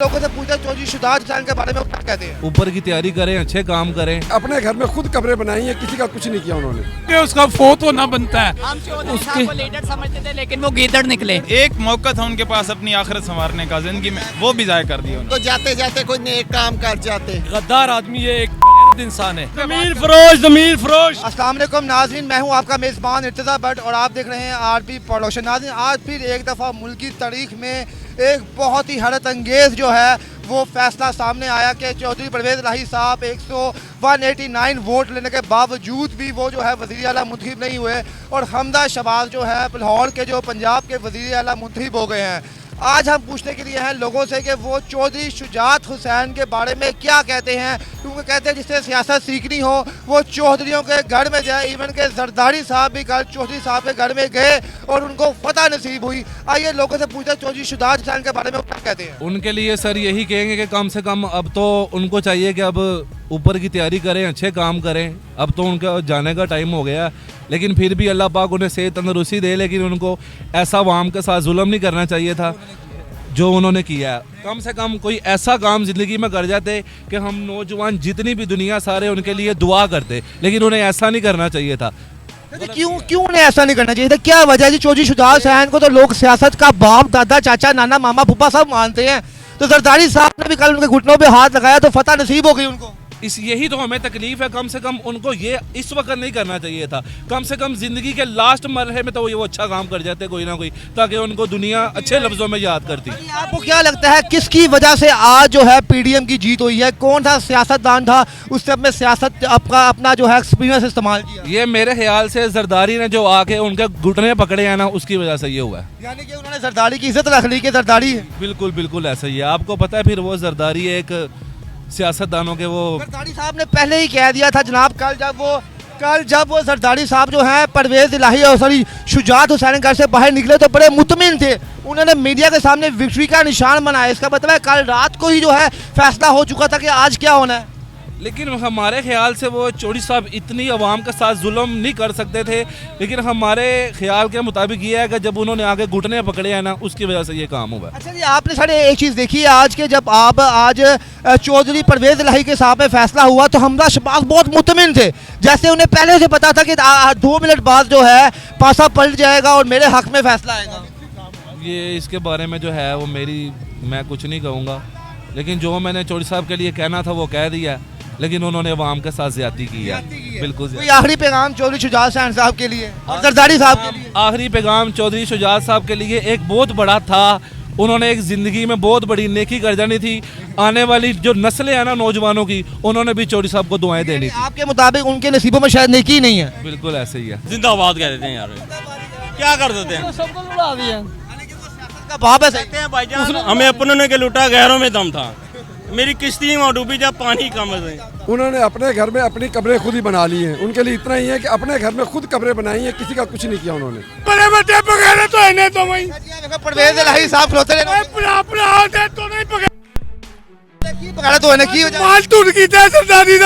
लोगों से पूछा चौधरी शुजात हुसैन के बारे में क्या कहते हैं। ऊपर की तैयारी करें, अच्छे काम करें। अपने घर में खुद कब्रें बनाई हैं, किसी का कुछ नहीं किया उन्होंने। उसका फोत होना बनता है। हम चौधरी साहब को लीडर समझते थे लेकिन वो गीदड़ निकले। एक मौका था उनके पास अपनी आखिरत संवारने का जिंदगी में, वो भी जाया कर दिया। तो जाते जाते कोई नेक काम कर जाते। गद्दार आदमी है, एक इंसान है। जमीर फरोश। अस्सलाम वालेकुम नाज़रीन, मैं हूं आपका मेज़बान इर्तिज़ा भट्ट और आप देख रहे हैं आरपी प्रोडक्शन। नाज़रीन, आज फिर एक दफ़ा मुल्क की तारीख में एक बहुत ही हैरत अंगेज़ जो है वो फैसला सामने आया कि चौधरी परवेज़ इलाही साहब 189 वोट लेने के बावजूद भी वो जो है वज़ीर आला मुंतखब नहीं हुए और हमदा शहबाज जो है लाहौर के जो पंजाब के वज़ीर आला मुंतखब हो गए हैं। आज हम पूछने के लिए हैं लोगों से कि वो चौधरी शुजात हुसैन के बारे में क्या कहते हैं, क्योंकि कहते हैं जिससे सियासत सीखनी हो वो चौधरीयों के घर में जाए। इवन के जरदारी साहब भी कल चौधरी साहब के घर में गए और उनको फतह नसीब हुई। आइए लोगों से पूछते हैं चौधरी शुजात हुसैन के बारे में क्या कहते हैं। उनके लिए सर यही कहेंगे कि कम से कम अब तो उनको चाहिए कि अब ऊपर की तैयारी करें, अच्छे काम करें। अब तो उनका जाने का टाइम हो गया, लेकिन फिर भी अल्लाह पाक उन्हें सेहत तंदुरुस्ती दे, लेकिन उनको ऐसा अवाम के साथ जुल्म नहीं करना चाहिए था जो उन्होंने किया है। कम से कम कोई ऐसा काम ज़िंदगी में कर जाते कि हम नौजवान जितनी भी दुनिया सारे उनके लिए दुआ करते, लेकिन उन्हें ऐसा नहीं करना चाहिए था। क्यों उन्हें ऐसा नहीं करना चाहिए था? क्या वजह है जी? चौधरी शुजात हुसैन को तो लोग सियासत का बाप, दादा, चाचा, नाना, मामा, फूफा सब मानते हैं। तो जरदारी साहब ने भी कल उनके घुटनों पे हाथ लगाया तो फतह नसीब हो गई उनको। यही तो हमें तकलीफ है। कम से कम उनको ये इस वक्त नहीं करना चाहिए था। कम से कम ज़िंदगी के लास्ट मरहले में तो वो अच्छा काम कर जाते कोई ना कोई, ताकि उनको दुनिया अच्छे लफ्ज़ों में याद करती। आपको क्या लगता है किसकी वजह से आज जो है पीडीएम की जीत हुई है? कौन सा सियासतदान था उसने अपने सियासत अपना जो है एक्सपीरियंस इस्तेमाल किया? ये मेरे ख्याल से जरदारी ने जो आके उनके घुटने पकड़े हैं ना, उसकी वजह से ये हुआ है। यानी कि उन्होंने जरदारी की इज्जत रख ली कि जरदारी है। बिल्कुल बिल्कुल ऐसा ही है। आपको पता है फिर वो जरदारी एक सियासतदानों के वो जरदारी साहब ने पहले ही कह दिया था जनाब, कल जब वो जरदारी साहब जो है परवेज़ इलाही और सॉरी शुजात हुसैन घर से बाहर निकले तो बड़े मुतमिन थे। उन्होंने मीडिया के सामने विक्ट्री का निशान बनाया। इसका मतलब है कल रात को ही जो है फैसला हो चुका था कि आज क्या होना है। लेकिन हमारे ख्याल से वो चौधरी साहब इतनी आवाम के साथ जुल्म नहीं कर सकते थे, लेकिन हमारे ख्याल के मुताबिक ये है कि जब उन्होंने आगे घुटने पकड़े हैं ना, उसकी वजह से ये काम हुआ। अच्छा जी, आपने साढ़े एक चीज़ देखी है आज के जब आप आज चौधरी परवेज़ इलाही के साथ में फैसला हुआ तो हमदा शहबाज बहुत मुतमिन थे, जैसे उन्हें पहले से पता था कि 2 मिनट बाद जो है पासा पलट जाएगा और मेरे हक में फैसला आएगा। ये इसके बारे में जो है वो मैं कुछ नहीं कहूँगा, लेकिन जो मैंने चौधरी साहब के लिए कहना था वो कह दिया, लेकिन उन्होंने अवाम के साथ ज्यादती की है। बिल्कुल। कोई आखिरी पैगाम चौधरी शुजात हुसैन साहब के लिए और जरदारी साहब के लिए? आखिरी पैगाम चौधरी शुजात साहब के लिए एक बहुत बड़ा था। उन्होंने एक ज़िंदगी में बहुत बड़ी नेकी कर जानी थी। आने वाली जो नस्लें हैं ना नौजवानों की, उन्होंने भी चौधरी साहब को दुआएं देनी थी। आपके मुताबिक उनके नसीबों में शायद नेकी नहीं है। बिल्कुल ऐसे ही है। जिंदाबाद कह देते हैं यार, क्या कर देते हैं। सबको लुटा दिया। हमें अपनों ने के लुटा, गैरों में दम था। मेरी किश्ती वहाँ डूबी जब पानी कम है। उन्होंने अपने घर में अपनी कब्रें खुद ही बना ली हैं। उनके लिए इतना ही है कि अपने घर में खुद कब्रें बनाई हैं, किसी का कुछ नहीं किया उन्होंने। बड़े बड़े पकड़े तो है तो वही परवेज़ इलाही साहब खलोते रहे तो नहीं पकड़ा तो है की माल टूट की सरदारी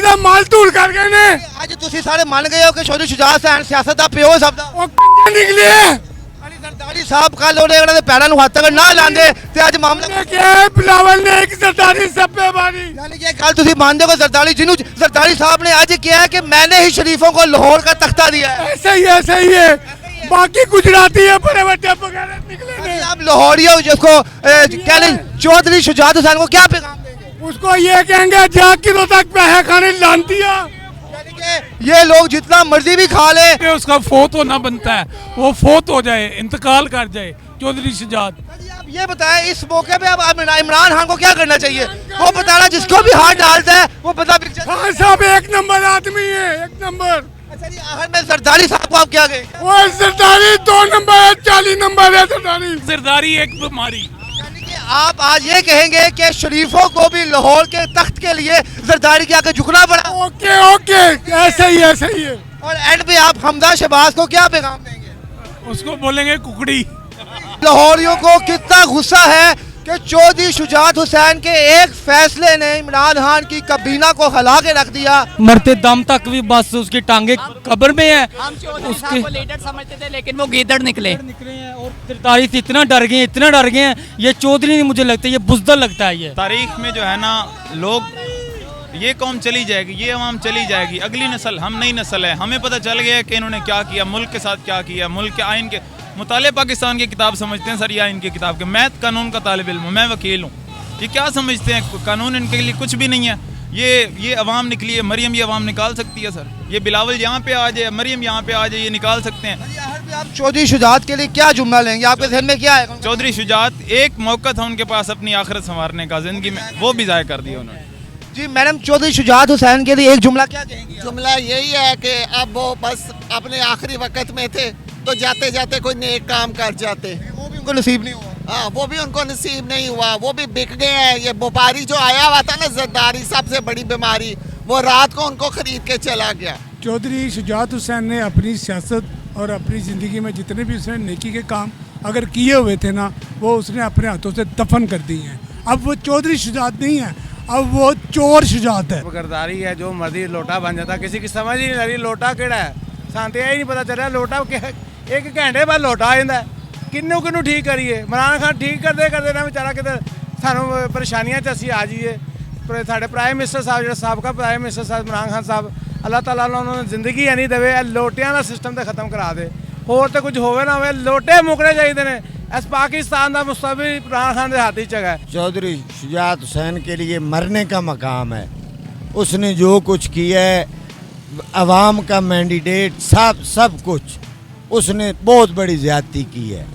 दा माल टूट कर गए ने। आज तुसी सारे मान गए हो कि चौधरी शुजात हुसैन सियासत दा प्यो सब दा ओ कंजे निकले। जरदारी साहब कल उन्हें उन्होंने पैरों में हाथ ना लांदे ते आज मामला क्या बिलावल ने एक सरदारी सप्पे मारी। यानी कि कल तुसी मानते हो जरदारी जिन्हों जरदारी साहब ने आज किया है कि मैंने ही शरीफों को लाहौर का तख्ता दिया है। ऐसा ही है। बाकी गुजराती है बड़े बड़े पकड़े निकले। आप लाहौरियों जिसको कह लें चौधरी शुजात हुसैन को क्या पैगाम देंगे? उसको ये कहेंगे जा किलो तक पैसे खाने लानतिया। ये लोग जितना मर्जी भी खा ले, उसका फोत होना बनता है, वो फोत हो जाए, इंतकाल कर जाए चौधरी शुजात। आप ये बताएं इस मौके पे अब इमरान खान को क्या करना चाहिए? वो बताना जिसको भी हाथ डालता है वो बता खान साहब एक नंबर आदमी है, एक नंबर। अच्छा जी, आखिर में जरदारी साहब को आप क्या गए? वो सरदारी 2 नंबर है, 40 नंबर है सरदारी। सरदारी एक बीमारी। आप आज ये कहेंगे कि शरीफों को भी लाहौर के तख्त के लिए जरदारी के आगे झुकना पड़ा? ओके ऐसा ही है। और एंड पे आप हमदा शहबाज को क्या पैगाम देंगे? उसको बोलेंगे कुकड़ी। लाहौरियों को कितना गुस्सा है कि चौधरी शुजात हुसैन के एक फैसले ने इमरान खान की कबीना को हिला के रख दिया। मरते दम तक भी बस उसकी टांगे कब्र में है। हम चौधरी साहब को लीडर समझते थे लेकिन वो गीदड़ निकले। और सरदारी से इतना डर गए हैं। ये चौधरी नहीं, मुझे लगता है ये बुज़दिल लगता है। ये तारीख में जो है ना लोग, ये कौम चली जाएगी, ये अवाम चली जाएगी, अगली नस्ल, हम नई नस्ल है, हमें पता चल गया है कि इन्होंने क्या किया, मुल्क के साथ क्या किया, मुल्क के आइन के मुताले पाकिस्तान की किताब समझते हैं सर, या इनकी किताब के। मैं कानून का तालिब इल्म हूँ, मैं वकील हूँ, ये क्या समझते हैं कानून इनके लिए कुछ भी नहीं है। ये अवाम निकली है, मरियम ये अवाम निकाल सकती है सर, ये बिलावल यहाँ पे आ जाए, मरियम यहाँ पे आ जाए, ये निकाल सकते हैं। आप चौधरी शुजात के लिए क्या जुमला लेंगे, आपके जहन में क्या है? चौधरी शुजात, एक मौका था उनके पास अपनी आखिरत संवारने का जिंदगी में, वो भी ज़ाया कर दिया उन्होंने। जी मैडम, चौधरी शुजात हुसैन के लिए एक जुमला क्या कहेंगी? जुमला यही है कि अब वो बस अपने आखिरी वक्त में थे तो जाते जाते कोई नेक काम कर जाते, वो भी उनको नसीब नहीं हुआ। हाँ वो भी उनको नसीब नहीं हुआ, वो भी बिक गए हैं। ये व्यापारी जो आया हुआ था ना, जरदारी सबसे बड़ी बीमारी, वो रात को उनको खरीद के चला गया। चौधरी शुजात हुसैन ने अपनी सियासत और अपनी ज़िंदगी में जितने भी उसने नेकी के काम अगर किए हुए थे ना, वो उसने अपने हाथों से दफन कर दिए हैं। अब वो चौधरी शुजात नहीं है, अब वो चोर शुजात है। गरदारी है, जो मर्जी लोटा बन जाता, किसी की समझ ही नहीं लगी लोटा केड़ा है, सांते ही नहीं पता चल रहा लोटा एक घंटे बाद लोटा आ जाता है। किन्नू किन्नू ठीक करिए, इमरान खान ठीक करते ना बेचारा किधर सानू परेशानियां च असीं आ जाइए। साढ़े प्राइम मिनिस्टर साहब जो साबका प्राइम मिनिस्टर साहब इमरान खान साहब, अल्लाह ताला उन्होंने जिंदगी नहीं देवे, लोटियां का सिस्टम तो खत्म करा दे, होर तो कुछ होवे ना होवे, लोटे मुकने चाहिए ने। इस पाकिस्तान का मुस्तकबिल इमरान खान के हाथ ही चगा है। चौधरी शुजात हुसैन के लिए मरने का मकाम है। उसने जो कुछ किया है, अवाम का मैंडेट, सब कुछ उसने बहुत बड़ी ज्यादती की है।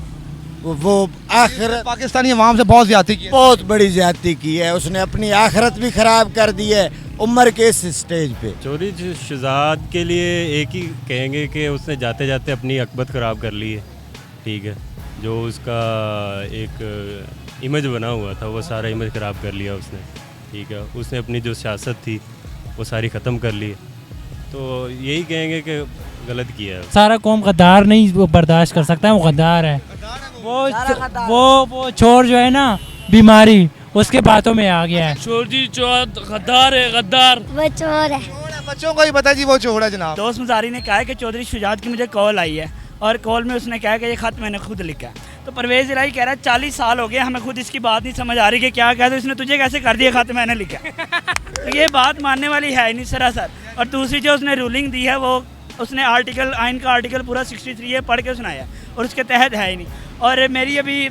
वो आखिरत पाकिस्तानी अवाम से बहुत ज्यादती की है, बहुत बड़ी ज्यादती की है। उसने अपनी आखिरत भी खराब कर दी है उम्र के इस स्टेज पे। चौधरी शुजात के लिए एक ही कहेंगे कि उसने जाते जाते अपनी अकबत ख़राब कर ली है। ठीक है, जो उसका एक इमेज बना हुआ था वो सारा इमेज ख़राब कर लिया उसने। ठीक है, उसने अपनी जो सियासत थी वो सारी ख़त्म कर ली, तो यही कहेंगे कि गलत किया है। सारा कौम गद्दार नहीं वो बर्दाश्त कर सकता है, वो गद्दार है। वो चोर जो है ना, बीमारी उसके बातों में आ गया है। चौधरी गद्दार है, गद्दार, वो चोर है। बच्चों को ही पता जी वो चोर है जनाब। दोस्त मुजारी ने कहा है कि चौधरी शुजात की मुझे कॉल आई है और कॉल में उसने कहा कि ये खत मैंने खुद लिखा है। तो परवेज़ इलाही कह रहा है 40 साल हो गए हमें खुद इसकी बात नहीं समझ आ रही कि क्या कहते, इसने तुझे कैसे कर दिया खत मैंने लिखा। तो ये बात मानने वाली है ही नहीं सरासर। और दूसरी जो उसने रूलिंग दी है, वो उसने आर्टिकल, आइन का आर्टिकल पूरा 63 है पढ़ के सुनाया और उसके तहत है ही नहीं। और मेरी अभी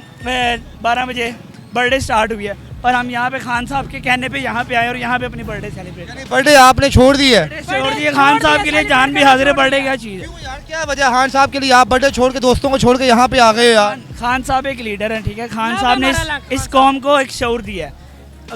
12 बजे बर्थडे स्टार्ट हुई है और हम यहाँ पे खान साहब के कहने पे यहाँ पे आए और यहाँ पे अपनी बर्थडे सेलिब्रेट। बर्थडे आपने छोड़ दी है? छोड़ दिए, खान साहब के लिए जान भी हाजिर है। बर्थडे क्या चीज़ है यार, क्या वजह खान साहब के लिए आप बर्थडे छोड़ के दोस्तों को छोड़ के यहाँ पे आ गए यार? खान साहब एक लीडर हैं, ठीक है, खान साहब ने इस कौम को एक शऊर दिया है,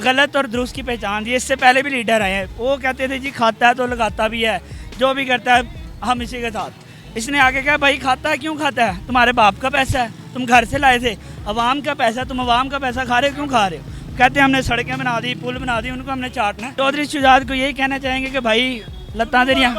गलत और दुरुस्त की पहचान दी। इससे पहले भी लीडर आए हैं, वो कहते थे जी खाता है तो लगाता भी है, जो भी करता है हम इसी के साथ। इसने आगे कहा भाई खाता है, क्यों खाता है, तुम्हारे बाप का पैसा है, तुम घर से लाए थे, अवाम का पैसा, तुम अवाम का पैसा खा रहे हो, क्यों खा रहे हो? कहते हैं हमने सड़कें बना दी, पुल बना दी, उनको हमने चाटना है। चौधरी शुजात को यही कहना चाहेंगे कि भाई लत्तां तेरियां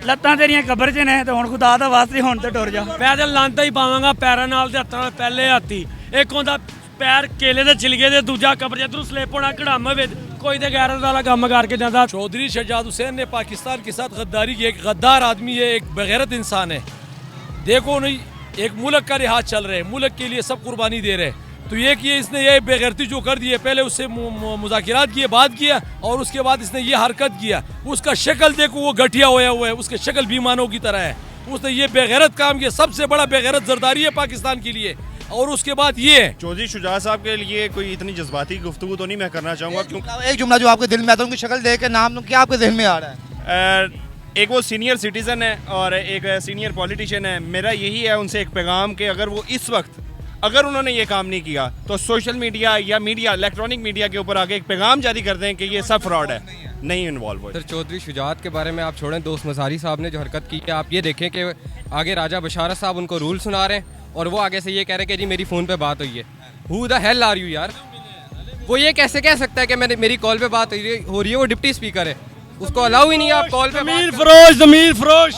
लत्तां तेरियां कब्र च ने, तो हुण खुदा दा वास्ते हुण ते टुर जा। पैदल लांता ही पावांगा पैरां नाल ते हत्थां नाल, पहले हाथी एक होंदा पैर केले दे छिलके दे, दूजा कब्र च स्लिप होना कड़ाम विच, कोई ते गैरत वाला काम करके जाता। चौधरी शुजात हुसैन ने पाकिस्तान के साथ गद्दारी की, एक गद्दार आदमी है, एक बेगैरत इंसान है। देखो नहीं, एक मुल्क का लिहाज चल रहे हैं, मुल्क के लिए सब कुर्बानी दे रहे हैं, तो ये किए इसने, ये बेगैरती जो कर दी है, पहले उससे मुज़ाकिरात किए, बात किया और उसके बाद इसने ये हरकत किया। उसका शक्ल देखो, वो गठिया होया हुआ है, उसके शक्ल बेईमानों की तरह है। उसने ये बेगैरत काम किया, सबसे बड़ा बेगैरत जरदारी है पाकिस्तान के लिए। और उसके बाद ये चौधरी शुजात साहब के लिए कोई इतनी जज्बाती गुफ्तगू तो नहीं मैं करना चाहूँगा, क्योंकि एक जुमला जो आपके दिल में आता है, उनकी शक्ल देख के नाम क्या आपके दिल में आ रहा है? एक वो सीनियर सिटीज़न है और एक सीनियर पॉलिटिशियन है। मेरा यही है उनसे एक पैगाम कि अगर वो इस वक्त अगर उन्होंने ये काम नहीं किया तो सोशल मीडिया या मीडिया, इलेक्ट्रॉनिक मीडिया के ऊपर आगे एक पैगाम जारी कर दें कि ये सब फ्रॉड है, नहीं इन्वॉल्व हो। सर चौधरी शुजात के बारे में आप छोड़ें, दोस्त मज़ारी साहब ने जो हरकत की है, आप ये देखें कि आगे राजा बशारत साहब उनको रूल सुना रहे हैं और वो आगे से ये कह रहे हैं कि जी मेरी फ़ोन पे बात हुई है। Who the hell are you यार? वो ये कैसे कह सकता है कि मेरी कॉल पे बात हो रही है? वो डिप्टी स्पीकर है, उसको अलाउ ही नहीं है आप कॉल पे। ज़मीर फरोश